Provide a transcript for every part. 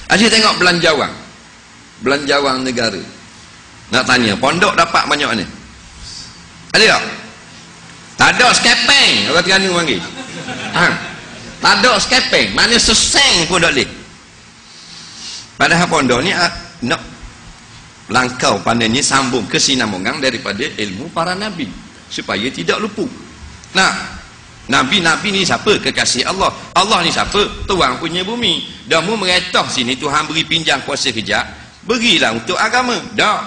Asyik tengok belanjawan negara. Nak tanya, pondok dapat banyak mana? Ada tak? Tak ada skepeng, orang Terengganu panggil. Tak ada skepeng, mana seseng pun tak boleh. Padahal pondok ni nak langkau pandainya sambung kesinambungan daripada ilmu para nabi supaya tidak luput. Nah, nabi-nabi ni siapa? Kekasih Allah. Allah ni siapa? Tuhan punya bumi. Dah mu meretah sini Tuhan beri pinjam kuasa kejap, berilah untuk agama. Dah.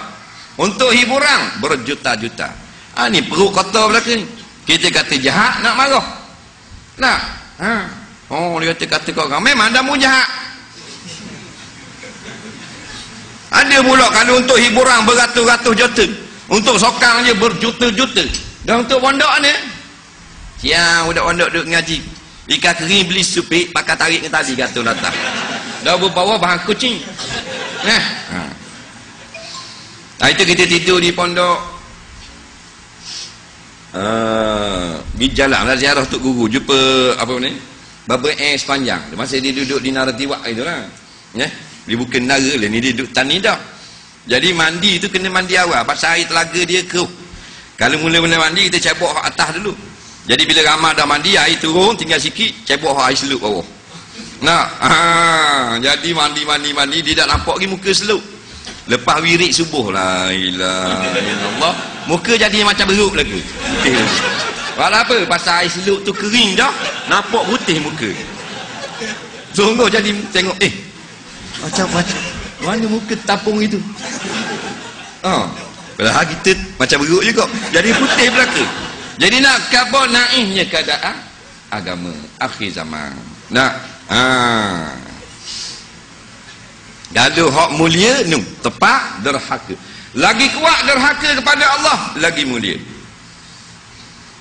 Untuk hiburan berjuta-juta. Ni perut kotor belaka ni. Kita kata jahat nak marah. Nah. Oh, dia kata kau orang memang dah mu jahat. Ada pula kalau untuk hiburan beratus-ratus juta, untuk sokang je berjuta-juta. Dan untuk pondok ni, siang budak pondok duduk ngaji, ikan kering beli supik pakai tarik dengan tali kata datang. Dah berbawa bahan kucing. Itu kita tidur di pondok. Di jalan lah ziarah Tok Guru, jumpa apa ni? Baba sepanjang. Masa dia duduk di Naratiwak itulah. Dia bukan nara lah, ni dia duduk tani dah. Jadi mandi tu kena mandi awal, pasal air telaga dia keruh. Kalau mula-mula mandi kita cebok hak atas dulu. Jadi bila ramah dah mandi, air turun tinggal sikit, cebok hak air selup bawah. Jadi mandi dia tak nampak lagi muka selup. Lepas wirid subuh, la ilaha illallah, muka jadi macam beruk lagi. Pasal apa? Pasal air selup tu kering dah, nampak putih muka. Sungguh jadi tengok, macam-macam mana muka tapung itu. Padahal kita macam beruk juga, jadi putih belaka. Jadi nak khabar naifnya keadaan agama akhir zaman. Gaduh hak mulia nu tepat derhaka. Lagi kuat derhaka kepada Allah, lagi mulia.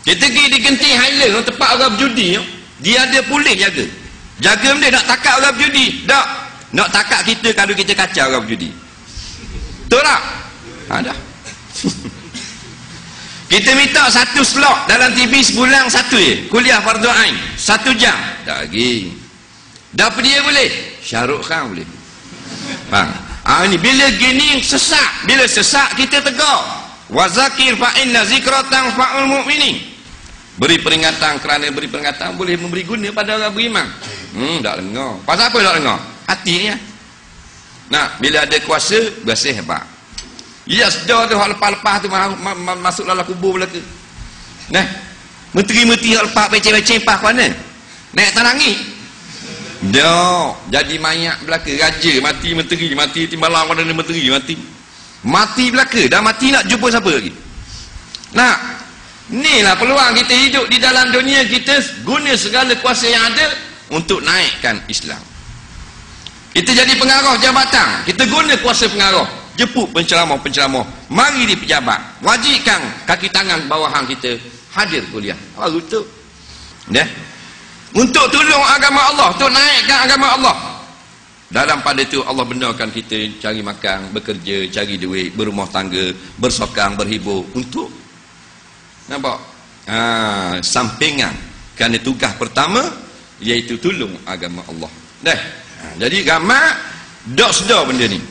Kita pergi di Genting Highland, tempat orang berjudi, dia ada polis jaga. Jaga dia nak takak orang berjudi. Tak. Nak takak kita kalau kita kacau orang berjudi. Betul tak? Ada. Kita minta satu slot dalam TV sebulan satu je. Kuliah Fardu Ain 1 jam. Tak lagi. Dah dia boleh. Syahrukh Khan boleh. Faham? Ini bila gini sesak. Bila sesak kita tegur. Wa zakir fa inna zikra tanfa'ul mu'minin. Beri peringatan, kerana beri peringatan boleh memberi guna pada orang beriman. Tak dengar. Pasal apa tak dengar? Hati ni. Bila ada kuasa, berasa hebat. Ya, sedar tu hak lepas-lepas tu masuk dalam kubur belaka. Menteri-menteri hak lepas becek-becek pas mana? Naik tanangi. Dah, jadi mayat belaka. Raja mati, menteri mati, timbalang pada menteri mati. Mati belaka, dah mati nak jumpa siapa lagi? Inilah peluang kita hidup di dalam dunia, kita guna segala kuasa yang ada untuk naikkan Islam. Kita jadi pengarah jabatan, kita guna kuasa pengarah. Jemput penceramah-penceramah, mari di pejabat, wajibkan kaki tangan bawahan kita hadir kuliah. Baru tu. Untuk tolong agama Allah, untuk naikkan agama Allah. Dalam pada itu Allah benarkan kita cari makan, bekerja, cari duit, berumah tangga, bersokang, berhibur untuk nampak? Sampingan. Kerana tugas pertama iaitu tolong agama Allah. Jadi ramai dok sedar benda ni.